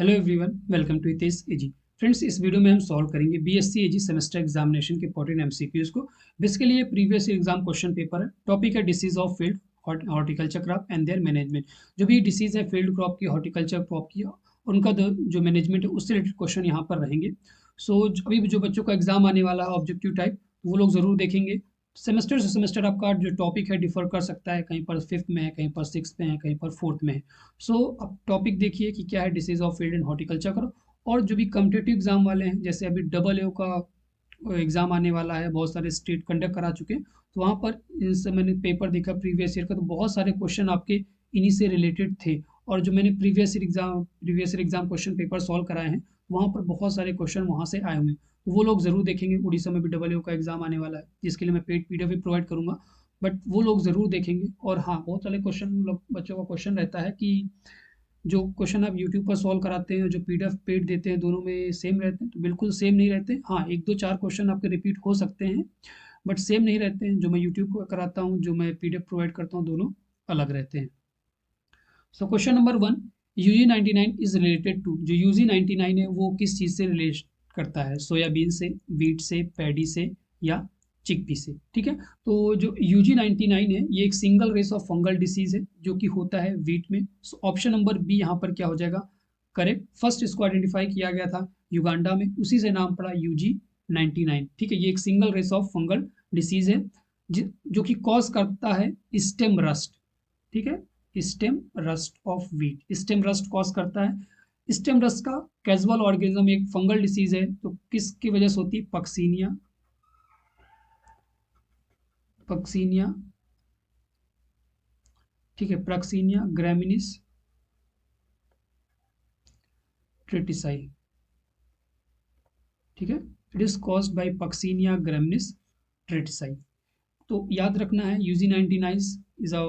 Hello everyone, welcome to Hitesh AG. Friends, इस video में हम सॉल्व करेंगे बीएससी एजी सेमेस्टर एग्जामिनेशन के 14 एमसीक्यूज को। बेसिकली ये प्रीवियस एग्जाम क्वेश्चन पेपर है। टॉपिक है disease of field horticulture crop and there management. जो भी डिसीज है फील्ड क्रॉप की, हॉर्टिकल्चर क्रॉप की, उनका जो मैनेजमेंट है उससे रिलेटेड क्वेश्चन यहाँ पर रहेंगे। सो अभी जो बच्चों का एग्जाम आने वाला है ऑब्जेक्टिव टाइप, वो लोग जरूर देखेंगे। सेमेस्टर से सेमेस्टर आपका जो टॉपिक है डिफर कर सकता है, कहीं पर फिफ्थ में है, कहीं पर सिक्स में है, कहीं पर फोर्थ में है। सो अब टॉपिक देखिए कि क्या है disease of field and horticulture करो। और जो भी कम्पिटेटिव एग्जाम वाले हैं, जैसे अभी डबल ए का एग्जाम आने वाला है, बहुत सारे स्टेट कंडक्ट करा चुके हैं, तो वहाँ पर इनसे मैंने पेपर देखा प्रीवियस ईयर का, तो बहुत सारे क्वेश्चन आपके इन्हीं से रिलेटेड थे। और जो मैंने previous year exam question paper solve कराए हैं, वहाँ पर बहुत सारे क्वेश्चन वहाँ से आए हुए हैं, तो वो लोग जरूर देखेंगे। उड़ीसा में भी डबल ए का एग्जाम आने वाला है, जिसके लिए मैं पेड पीडीएफ भी प्रोवाइड करूंगा, बट वो लोग जरूर देखेंगे। और हाँ, बहुत सारे क्वेश्चन बच्चों का क्वेश्चन रहता है कि जो क्वेश्चन आप यूट्यूब पर सॉल्व कराते हैं, जो पीडीएफ पेड देते हैं, दोनों में सेम रहते हैं? तो बिल्कुल सेम नहीं रहते। हाँ, एक दो चार क्वेश्चन आपके रिपीट हो सकते हैं, बट सेम नहीं रहते हैं। जो मैं यूट्यूब पर कराता हूँ, जो मैं पीडीएफ प्रोवाइड करता हूँ, दोनों अलग रहते हैं। So question number 1, UG99 is related to. जो UG99 है वो किस चीज़ से रिलेट करता है? सोयाबीन से, वीट से, पैडी से, या चिकपी से? ठीक है, तो जो UG99 है ये एक single race of fungal disease है जो कि होता है वीट में। सो ऑप्शन नंबर बी यहाँ पर क्या हो जाएगा? करेक्ट। फर्स्ट इसको आइडेंटिफाई किया गया था युगांडा में, उसी से नाम पड़ा UG99। ठीक है, ये एक single race of fungal disease है जो कि कॉज करता है स्टेम रस्ट। ठीक है, stem rust of wheat, stem rust cause करता है। स्टेम रस्ट का कैजुअल ऑर्गेनिज्म एक फंगल डिसीज है, तो किसकी वजह से होती है? पक्सीनिया, पक्सीनिया, ठीक है, प्रक्सीनिया ग्रामिनिस ट्रिटिसाई। ठीक है, it is caused by puccinia graminis tritici. तो याद रखना है UG99 is a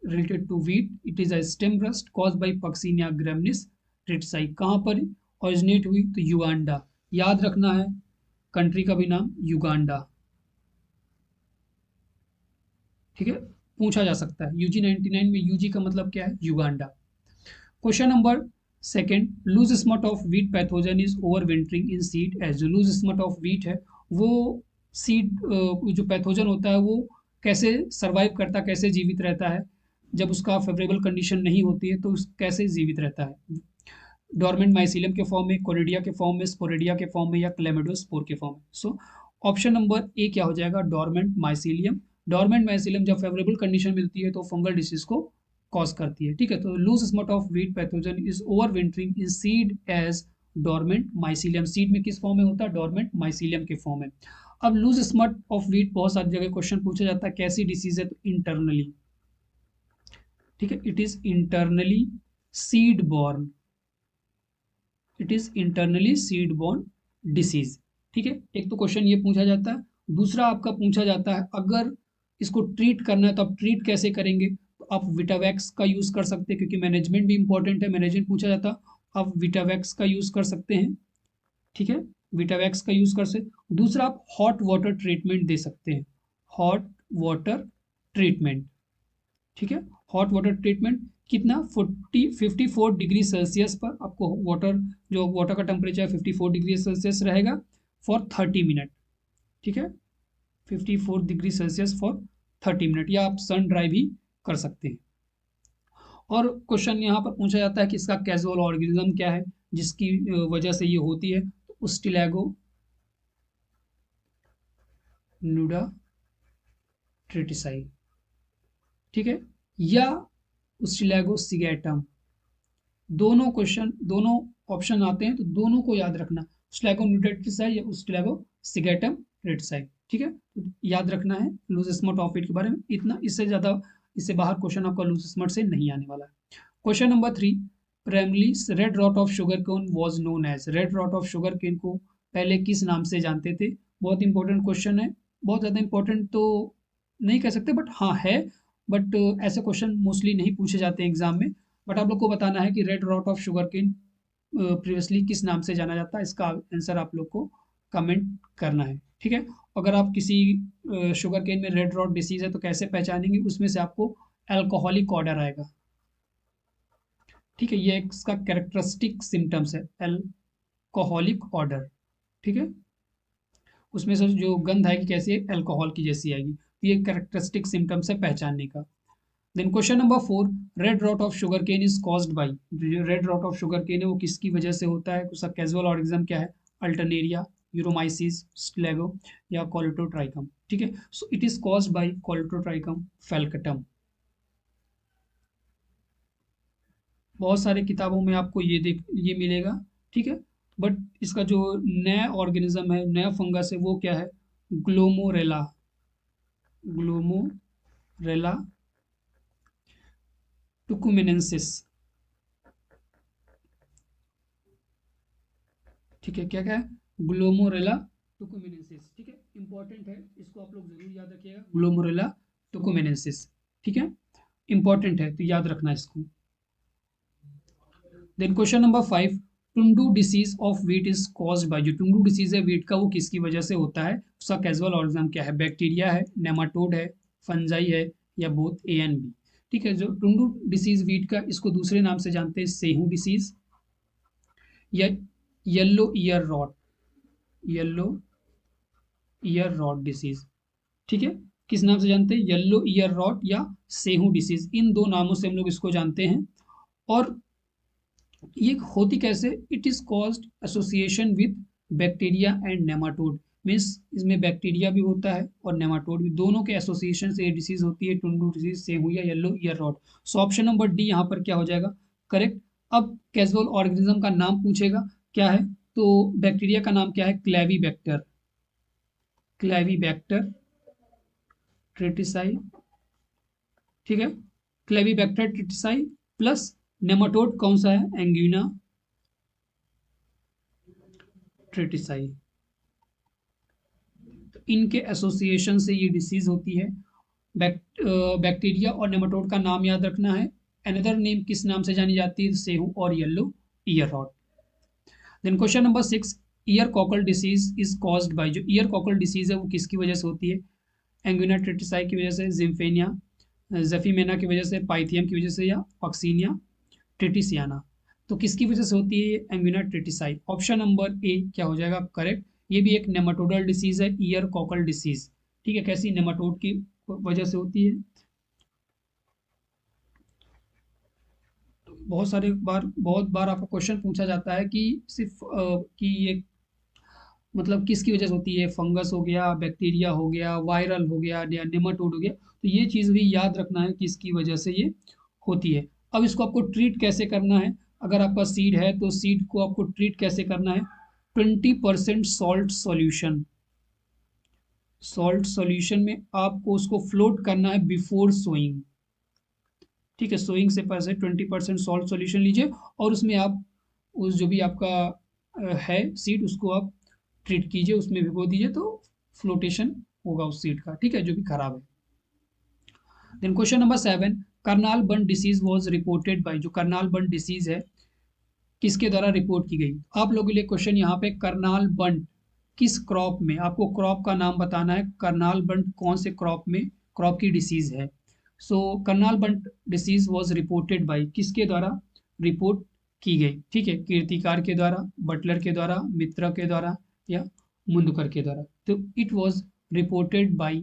related to wheat, it is a stem rust cause by puccinia graminis tritici. कहाँ पर ओरिजिनेट हुई? तो युगांडा। याद रखना है कंट्री का भी नाम युगांडा। ठीक है, पूछा जा सकता है UG99 में UG का मतलब क्या है? Uganda. Question number second, loose smut of wheat pathogen is over wintering in seed as. जो लूज स्मट ऑफ वीट है वो सीड, जो पैथोजन होता है वो कैसे सरवाइव करता, कैसे जीवित रहता है जब उसका फेवरेबल कंडीशन नहीं होती है? तो कैसे जीवित रहता है? डोरमेंट माइसिलियम के फॉर्म में, कोलिडिया के फॉर्म में, स्पोरेडिया के फॉर्म में, या क्लेमिडोस्पोर के फॉर्म में? सो ऑप्शन नंबर ए क्या हो जाएगा? Dormant mycelium. डोरमेंट माइसिलियम जब फेवरेबल कंडीशन मिलती है तो फंगल डिसीज को कॉज करती है। ठीक है, तो loose smut of wheat pathogen is over wintering in seed as dormant mycelium. Seed में किस फॉर्म में होता है? डोरमेंट माइसिलियम के फॉर्म में। अब लूज स्मट ऑफ वीट बहुत सारी जगह क्वेश्चन पूछा जाता है, कैसी डिसीज है? तो इंटरनली। ठीक है, it is internally seed borne, it is internally seed borne disease. ठीक है, एक तो क्वेश्चन ये पूछा जाता है। दूसरा आपका पूछा जाता है अगर इसको ट्रीट करना है तो आप ट्रीट कैसे करेंगे? तो आप विटावैक्स का यूज कर सकते हैं, क्योंकि मैनेजमेंट भी इंपॉर्टेंट है, मैनेजमेंट पूछा जाता है, आप विटावैक्स का यूज कर सकते हैं। ठीक है, विटावैक्स का यूज कर सकते। दूसरा, आप हॉट वाटर ट्रीटमेंट दे सकते हैं, हॉट वाटर ट्रीटमेंट। ठीक है, हॉट वाटर ट्रीटमेंट कितना? 54 डिग्री सेल्सियस पर आपको वाटर, जो वाटर का टेम्परेचर 54 डिग्री सेल्सियस रहेगा फॉर 30 मिनट। ठीक है, 54 डिग्री सेल्सियस फॉर 30 मिनट, या आप सन ड्राई भी कर सकते हैं। और क्वेश्चन यहाँ पर पूछा जाता है कि इसका कैजुअल ऑर्गेनिज्म क्या है जिसकी वजह से ये होती है? तो उस्टिलैगो न्यूडा ट्रिटिसाई। ठीक है, या उस्टिलैगो सिगेटम। दोनों क्वेश्चन, दोनों ऑप्शन आते हैं, तो दोनों को याद रखना, स्लैगो न्यूटेटिसाई या स्लैगो सिगेटम रेटिसाई। ठीक है, तो याद रखना है लूज स्मट ऑफ इट के बारे में इतना, इससे ज़्यादा, इससे बाहर क्वेश्चन आपका लूज स्मट से नहीं आने वाला है। Question number 3, primarily red rot of sugar cane was known as. Red rot of sugar cane को पहले किस नाम से जानते थे? बहुत इंपॉर्टेंट क्वेश्चन है, बहुत ज़्यादा इंपॉर्टेंट तो नहीं कह सकते, बट हाँ है। बट ऐसे क्वेश्चन मोस्टली नहीं पूछे जाते हैं एग्जाम में। बट आप लोग को बताना है कि red rot of sugar cane previously किस नाम से जाना जाता है, इसका आंसर आप लोग को कमेंट करना है। ठीक है, अगर आप किसी शुगर केन में रेड रॉट डिसीज है तो कैसे पहचानेंगे? उसमें से आपको अल्कोहलिक ऑर्डर आएगा। ठीक है, ये इसका कैरेक्टरिस्टिक सिम्टम्स है, अल्कोहलिक ऑर्डर। ठीक है, उसमें से जो गंध आएगी कैसी है, अल्कोहल की जैसी आएगी। तो ये कैरेक्टरिस्टिक सिम्टम्स है पहचानने का। Then question number 4, red rot of sugar cane is caused by, जो red rot of sugar cane है वो किसकी वजह से होता है, उसका कैजुअल ऑर्गेनिज्म क्या है, अल्टरनेरिया, यूरोमाइसिस, स्लेगो या कोलेटोट्राइकम। ठीक है, so it is caused by colletotrichum falcatum. बहुत सारे किताबों में आपको ये मिलेगा। ठीक है, बट इसका जो नया ऑर्गेनिज्म है, नया फंगस है, वो क्या है, ग्लोमोरेला, ग्लोमोरेला टुकुमेनेंसिस। ठीक है, क्या क्या है, ग्लोमोरेला टुकुमेनेंसिस। ठीक है, इंपॉर्टेंट है, इसको आप लोग जरूर याद रखिएगा, ग्लोमोरेला टुकुमेनेंसिस। ठीक है, इंपॉर्टेंट है तो याद रखना इसको। Then question number 5, tundu disease of wheat is caused by, जो टुंडू डिसीज है वीट का वो किसकी वजह से होता है, उसका कैजुअल ऑर्गेनिज्म क्या है, बैक्टीरिया है, नेमाटोड है, फंजाई है, या बोथ ए एंड बी। ठीक है, जो टुंडू डिसीज वीट का, इसको दूसरे नाम से जानते हैं सेहू डिसीज, या yellow ear rot, yellow ear rot disease. ठीक है, किस नाम से जानते हैं, येलो ईयर रॉट या सेहू डिसीज, इन दो नामों से हम लोग इसको जानते हैं। और ये होती कैसे, it is caused association with bacteria and nematode, means इसमें बैक्टीरिया भी होता है और नेमाटोड भी, दोनों के एसोसिएशन से ये डिसीज होती है, टुंडू डिसीज, सेहू या yellow ear rot. So option number D यहाँ पर क्या हो जाएगा, करेक्ट। अब कैजुअल ऑर्गेनिज्म का नाम पूछेगा, क्या है, तो बैक्टीरिया का नाम क्या है, क्लेवीबैक्टर, क्लेवीबैक्टर ट्रिटिसाई। ठीक है, क्लेवीबैक्टर ट्रिटिसाई प्लस नेमाटोड कौन सा है, एंग्यूना ट्रिटिसाई। तो इनके एसोसिएशन से ये डिसीज होती है। बैक्टीरिया और नेमाटोड का नाम याद रखना है। अनदर नेम किस नाम से जानी जाती है, सेहू और yellow ear rot. Then question number 6, ear cockle disease is caused by, जो ईयर कॉकल डिसीज है वो किसकी वजह से होती है, एंगुइना ट्रिटिसाई की वजह से, जिम्फेनिया जफीमेना की वजह से, पाइथियम की वजह से, या पक्सीनिया ट्रिटिसियाना। तो किसकी वजह से होती है, एंगुइना ट्रिटिसाई। ऑप्शन नंबर ए क्या हो जाएगा, करेक्ट। ये भी एक नेमाटोडल डिसीज है, ईयर कॉकल डिसीज। ठीक है, कैसी, नेमाटोड की वजह से होती है। तो बहुत बार आपको क्वेश्चन पूछा जाता है कि सिर्फ कि ये मतलब किसकी वजह से होती है, फंगस हो गया, बैक्टीरिया हो गया, वायरल हो गया, या नेमाटोड हो गया। तो ये चीज़ भी याद रखना है कि इसकी वजह से ये होती है। अब इसको आपको ट्रीट कैसे करना है, अगर आपका सीड है तो सीड को आपको ट्रीट कैसे करना है, 20% सॉल्ट सॉल्यूशन, सॉल्ट सॉल्यूशन में आपको उसको फ्लोट करना है बिफोर सोइंग। ठीक है, सोइंग से पहले 20% सॉल्ट सॉल्यूशन लीजिए और उसमें आप उस जो भी आपका है सीड, उसको आप ट्रीट कीजिए, उसमें भिगो दीजिए, तो फ्लोटेशन होगा उस सीड का। ठीक है, जो भी खराब है। देन क्वेश्चन नंबर 7, करनाल बन डिसीज वाज रिपोर्टेड बाय, जो करनाल बन डिसीज है किसके द्वारा रिपोर्ट की गई। आप लोगों के लिए क्वेश्चन यहाँ पे, करनाल बंट किस क्रॉप में, आपको क्रॉप का नाम बताना है, करनाल बंट कौन से क्रॉप में, क्रॉप की डिसीज है। सो करनाल बंट डिसीज वाज रिपोर्टेड बाय, किसके द्वारा रिपोर्ट की गई। ठीक है, कीर्तिकार के द्वारा, बटलर के द्वारा, मित्र के द्वारा, या मुंदकर के द्वारा। तो it was reported by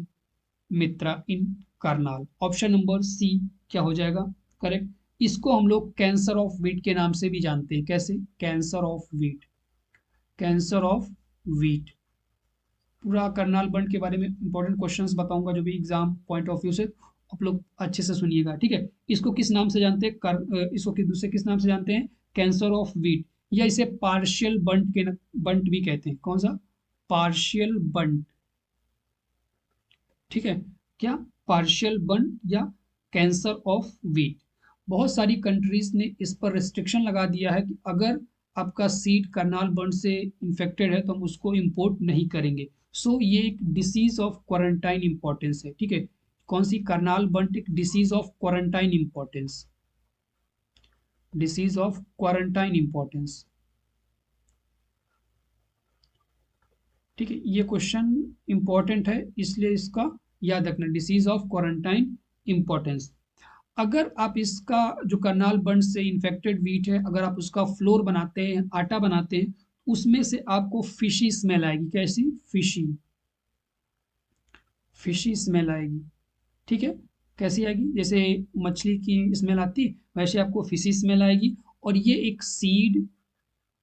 Mitra in Karnal. Option number C क्या हो जाएगा, करेक्ट। इसको हम लोग कैंसर ऑफ वीट के नाम से भी जानते हैं, कैसे, cancer of wheat, cancer of wheat. पूरा करनाल बंड के बारे में इंपॉर्टेंट क्वेश्चंस बताऊंगा जो भी एग्जाम पॉइंट ऑफ व्यू से, आप लोग अच्छे से सुनिएगा। ठीक है, इसको किस नाम से जानते हैं, इसको दूसरे किस नाम से जानते हैं, कैंसर ऑफ वीट, या इसे पार्शियल बंट के बंट भी कहते हैं, कौन सा, पार्शियल बंट। ठीक है, क्या, पार्शियल बर्न या कैंसर ऑफ वीट। बहुत सारी कंट्रीज ने इस पर रिस्ट्रिक्शन लगा दिया है कि अगर आपका सीड करनाल बर्न से इन्फेक्टेड है तो हम उसको इंपोर्ट नहीं करेंगे। सो ये एक डिसीज ऑफ क्वारंटाइन इंपॉर्टेंस है। ठीक है, कौन सी, करनाल बर्न एक disease of quarantine importance, disease of quarantine importance. ठीक है, ये क्वेश्चन इंपॉर्टेंट है इसलिए इसका याद रखना, डिसीज ऑफ क्वारंटाइन इंपॉर्टेंस। अगर आप इसका जो करनाल बंड से इन्फेक्टेड व्हीट है, अगर आप उसका फ्लोर बनाते हैं, आटा बनाते हैं, उसमें से आपको फिशी स्मेल आएगी। कैसी? फिशी, फिशी स्मेल आएगी। ठीक है, कैसी आएगी? जैसे मछली की स्मेल आती, वैसे आपको फिशी स्मेल आएगी। और ये एक सीड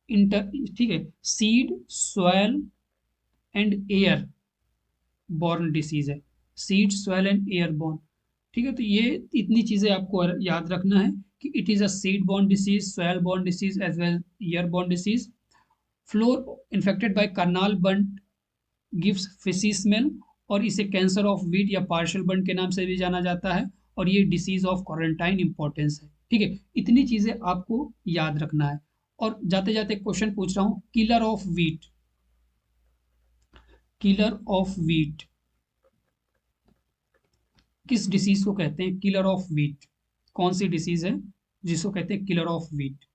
इंटर, ठीक है, seed, soil and air borne disease है। Seed, soil and air borne. ठीक है, तो ये इतनी चीजें आपको याद रखना है कि it is a seed borne disease, soil borne disease as well air borne disease. Flour infected by Karnal bunt gives fishy smell, और इसे कैंसर ऑफ व्हीट या पार्शियल बंट के नाम से भी जाना जाता है। और ये डिसीज ऑफ क्वारंटाइन इंपॉर्टेंस है। ठीक है, इतनी चीजें आपको याद रखना है। और जाते जाते क्वेश्चन पूछ रहा हूं, killer of wheat, killer of wheat किस डिसीज को कहते हैं? किलर ऑफ व्हीट कौन सी डिसीज है जिसको कहते हैं killer of wheat?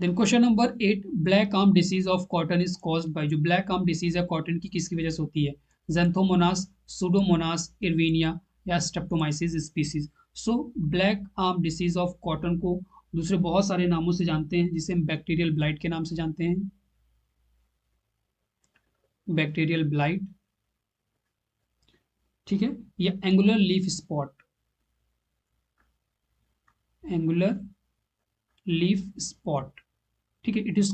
Then question number 8, black arm disease of cotton is caused by, जो ब्लैक आर्म डिसीज है कॉटन की, किसकी वजह से होती है? ज़ैंथोमोनास, सुडोमोनास, इरविनिया या Streptomyces species. So black arm disease of cotton को दूसरे बहुत सारे नामों से जानते हैं, जिसे हम बैक्टीरियल ब्लाइट के नाम से जानते हैं। बैक्टीरियल ब्लाइट, ठीक है, या angular leaf spot, angular leaf spot. ठीक है, it is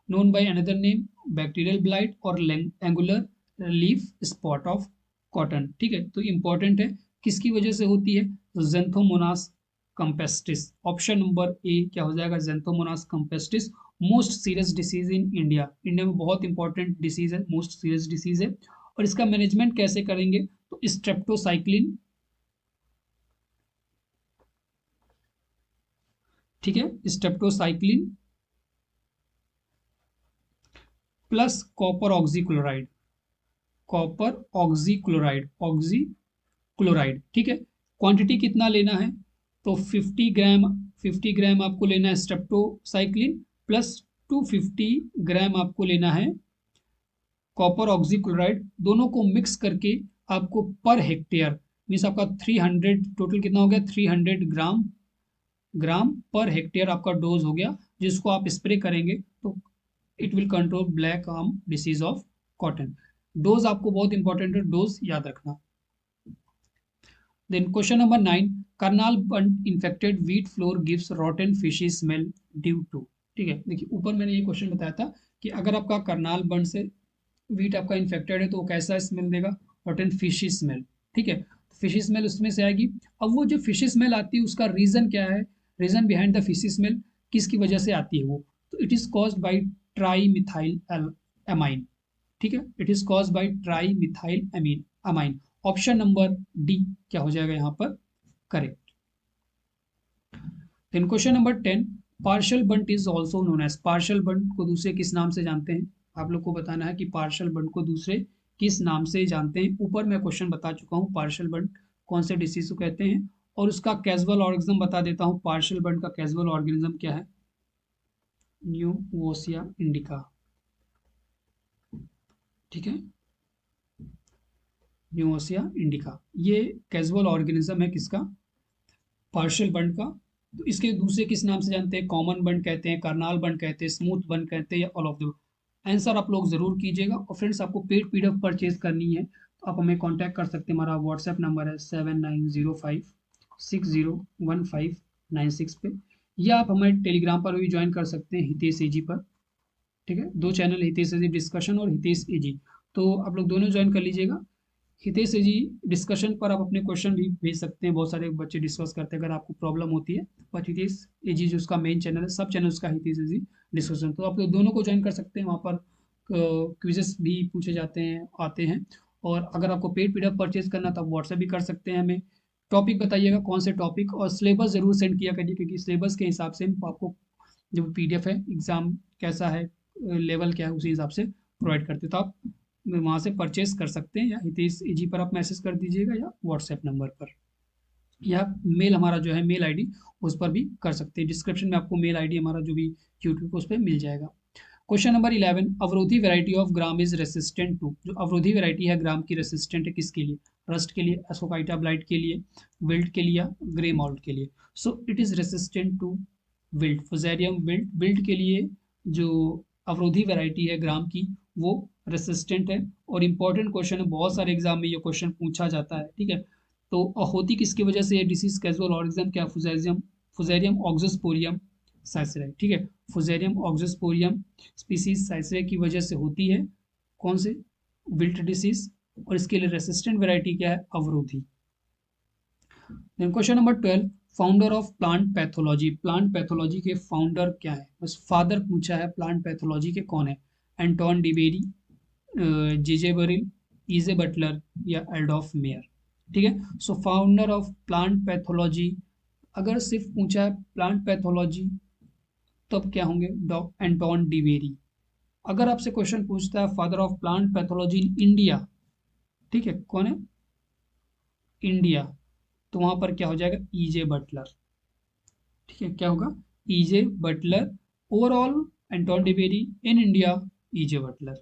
known by another name bacterial blight और angular leaf spot of cotton. ठीक है, तो इंपॉर्टेंट है, किसकी वजह से होती है? तो xanthomonas campestris. Option number A क्या हो जाएगा? Xanthomonas campestris. Most serious disease in India, India में बहुत इंपॉर्टेंट डिसीज है, मोस्ट सीरियस डिसीज है। और इसका मैनेजमेंट कैसे करेंगे? तो स्ट्रेप्टोसाइक्लिन, ठीक है, streptocycline plus copper oxychloride, copper oxychloride, oxychloride. ठीक है, क्वांटिटी कितना लेना है? तो 50 ग्राम, 50 ग्राम आपको लेना है स्ट्रेप्टोसाइक्लिन, प्लस 250 ग्राम आपको लेना है कॉपर ऑक्सीक्लोराइड। दोनों को मिक्स करके आपको पर हेक्टेयर, मीन्स आपका 300, टोटल कितना हो गया? 300 ग्राम, ग्राम पर हेक्टेयर आपका डोज हो गया, जिसको आप स्प्रे करेंगे तो it will control black arm disease of cotton. Dose आपको बहुत इंपॉर्टेंट है, डोज याद रखना। Then question number 9, Karnal bunt infected wheat flour gives rotten fishy smell due to. ठीक है, देखिए ऊपर मैंने ये क्वेश्चन बताया था कि अगर आपका कर्नाल बंट से व्हीट आपका इन्फेक्टेड है तो वो कैसा स्मेल देगा? रॉटन फिशी स्मेल। ठीक है, फिशी स्मेल उसमें से आएगी। अब वो जो फिशी स्मेल आती है उसका रीजन क्या है? Reason behind the fishy smell किसकी वजह से आती है वो? तो it is caused by trimethylamine. ठीक है, it is caused by trimethylamine. Option number D क्या हो जाएगा यहाँ पर? Correct. Then question number 10, partial bunt is also known as, partial bunt को दूसरे किस नाम से जानते हैं? आप लोग को बताना है कि पार्शियल बंट को दूसरे किस नाम से जानते हैं। ऊपर मैं क्वेश्चन बता चुका हूँ पार्शियल बंट कौन से डिसीज को कहते हैं, और उसका कैजुअल ऑर्गेनिज्म बता देता हूँ। पार्शियल बंट का कैजुअल ऑर्गेनिज्म क्या है? न्यूमोसिया इंडिका। ठीक है, न्यूमोसिया इंडिका ये कैजुअल ऑर्गेनिज्म है किसका? पार्शियल बंट का। तो इसके दूसरे किस नाम से जानते हैं? कॉमन बंट कहते हैं, कर्नाल बंट कहते हैं, स्मूथ बंट कहते हैं, या ऑल ऑफ द। आंसर आप लोग जरूर कीजिएगा। और फ्रेंड्स, आपको पेड पीडीएफ परचेज करनी है तो आप हमें कांटेक्ट कर सकते हैं। हमारा व्हाट्सएप नंबर है 7905601596 पे, या आप हमारे टेलीग्राम पर भी ज्वाइन कर सकते हैं, हितेश एजी पर। ठीक है, दो चैनल, हितेश एजी डिस्कशन और हितेश एजी, तो आप लोग दोनों ज्वाइन कर लीजिएगा। हितेश जी डिस्कशन पर आप अपने क्वेश्चन भी भेज सकते हैं, बहुत सारे बच्चे डिस्कस करते हैं अगर आपको प्रॉब्लम होती है। बट हितेश जी जो उसका मेन चैनल है, सब चैनल उसका हितेश जी डिस्कशन, तो आप लोग दोनों को ज्वाइन कर सकते हैं। वहाँ पर क्विजेस भी पूछे जाते हैं, आते हैं। और अगर आपको पेड पीडीएफ परचेज करना तो आप व्हाट्सएप भी कर सकते हैं हमें। टॉपिक बताइएगा कौन से टॉपिक, और सिलेबस जरूर सेंड किया करिए, क्योंकि सिलेबस के हिसाब से आपको जो पीडीएफ है, एग्जाम कैसा है, लेवल क्या है, उसी हिसाब से प्रोवाइड करते। तो आप वहाँ से परचेस कर सकते हैं, या हितेश जी पर आप मैसेज कर दीजिएगा, या व्हाट्सएप नंबर पर, या मेल हमारा जो है मेल आईडी, उस पर भी कर सकते हैं। डिस्क्रिप्शन में आपको मेल आईडी हमारा जो भी यूट्यूब पर उस पर मिल जाएगा। Question number 11, Avrodhi variety of gram is resistant to, जो अवरोधी वैरायटी है ग्राम की रेसिस्टेंट है किसके लिए, रस्ट के लिए, एसोफाइटा ब्लाइट के लिए, विल्ट के लिए, ग्रे मॉल्ट के लिए। So it is resistant to wilt, fusarium wilt, wilt के लिए जो अवरोधी वैरायटी है ग्राम की वो रेसिस्टेंट है। और इंपॉर्टेंट क्वेश्चन है, बहुत सारे एग्जाम में ये क्वेश्चन पूछा जाता है, ठीक है। तो होती किसकी वजह से ये डिसीज, कैजुअल ऑर्गेनिज्म क्या, फुजेरियम ऑक्सोस्पोरियम साइसरे, ठीक है, फुजेरियम ऑक्सोस्पोरियम स्पीसीज साइसरे की वजह से होती है कौन से, विल्ट डिसीज। और इसके लिए रेसिस्टेंट वैरायटी क्या है, Avrodhi. Then question number 12, founder of plant pathology, plant pathology के फाउंडर क्या है, बस फादर पूछा है, प्लांट पैथोलॉजी के कौन है, एंटोन डिबेरी, जेजे बरिल, इजे बटलर या एल्डोफ मेयर, ठीक है। सो फाउंडर ऑफ प्लांट पैथोलॉजी, अगर सिर्फ पूछा है प्लांट पैथोलॉजी तब क्या होंगे, एंटोन डिबेरी। अगर आपसे क्वेश्चन पूछता है father of plant pathology in India, ठीक है, कौन है, इंडिया, तो वहां पर क्या हो जाएगा, ईजे बटलर, ठीक है, क्या होगा, EJ Butler. Overall Anton de Bary, in India EJ Butler.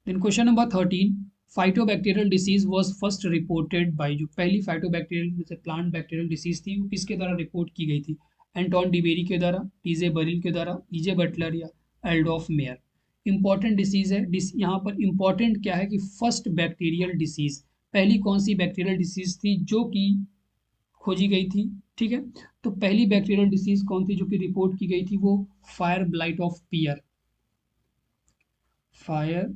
Then question number 13, phytobacterial disease was first reported by, जो पहली फाइटोबैक्टीरियल प्लांट बैक्टीरियल डिसीज थी वो किसके द्वारा रिपोर्ट की गई थी, एंटोन डिबेरी के द्वारा, टीजे बरिल के द्वारा, ईजे बटलर या एल्डोफ मेयर। इंपॉर्टेंट डिसीज है, यहाँ पर इंपॉर्टेंट क्या है कि फर्स्ट बैक्टीरियल डिसीज, पहली कौन सी बैक्टीरियल डिसीज थी जो कि खोजी गई थी, ठीक है। तो पहली बैक्टीरियल डिसीज कौन थी जो कि रिपोर्ट की गई थी, वो fire blight of pear, fire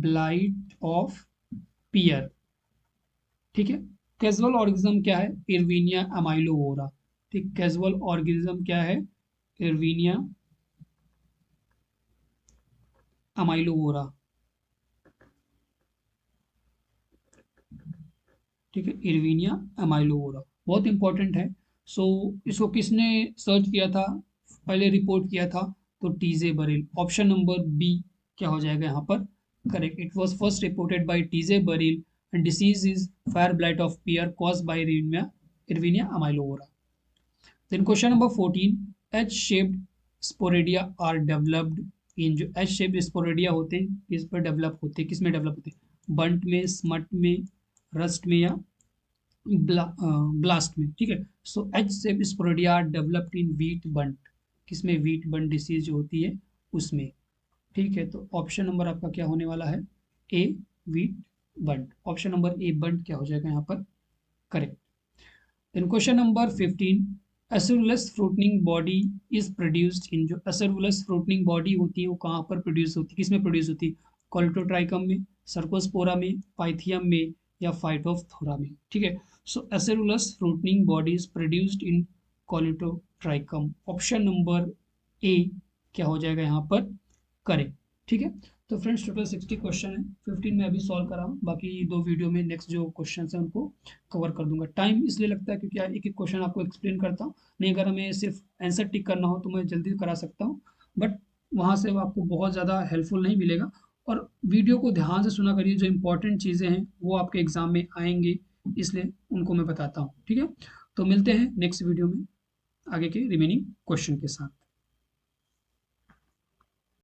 blight of pear, ठीक है। कैजुअल ऑर्गेनिज्म क्या है, इरविनिया अमाइलोवोरा, ठीक, कैजुअल ऑर्गेनिज्म क्या है, इरविनिया अमाइलोवोरा, ठीक है, इरविनिया अमाइलोवोरा, बहुत इंपॉर्टेंट है। सो इसको किसने सर्च किया था, पहले रिपोर्ट किया था, तो TJ Burrill, option number B क्या हो जाएगा यहाँ पर correct, it was first reported by TJ Burrill and disease is fire blight of pear caused by erwinia amylovora. Then question number 14, H shaped sporidia are developed in, जो H shaped स्पोरेडिया होते हैं किस पर डेवलप होते हैं, किस में develop होते हैं, बंट में, स्मट में, रस्ट में या ब्लास्ट में, ठीक है। So H shaped sporidia are developed in wheat bunt, किसमें, व्हीट बंट डिसीज जो होती है उसमें, ठीक है। तो ऑप्शन नंबर आपका क्या होने वाला है, A wheat bunt, option number A bunt क्या हो जाएगा यहाँ पर correct. Then question number 15, acervulus fruiting body is produced in, जो एसेरुलस फ्रूटनिंग बॉडी होती है वो कहाँ पर प्रोड्यूस होती है, किसमें प्रोड्यूस होती है, कोलेटोट्राइकम में, सर्कोस्पोरा में, पाइथियम में या फाइटोफथोरा में, ठीक है। So acervulus fruiting body is produced in colletotrichum, option number A क्या हो जाएगा यहाँ पर करेक्ट, ठीक है। तो फ्रेंड्स टोटल 60 क्वेश्चन है, 15 में अभी सॉल्व करा हूँ, बाकी 2 वीडियो में नेक्स्ट जो क्वेश्चन है उनको कवर कर दूंगा। टाइम इसलिए लगता है क्योंकि एक एक क्वेश्चन आपको एक्सप्लेन करता हूँ, नहीं अगर हमें सिर्फ आंसर टिक करना हो तो मैं जल्दी करा सकता हूँ, बट वहाँ से आपको बहुत ज़्यादा हेल्पफुल नहीं मिलेगा। और वीडियो को ध्यान से सुना करिए, जो इंपॉर्टेंट चीज़ें हैं वो आपके एग्जाम में आएंगे, इसलिए उनको मैं बताता हूँ, ठीक है। तो मिलते हैं नेक्स्ट वीडियो में आगे के रिमेनिंग क्वेश्चन के साथ।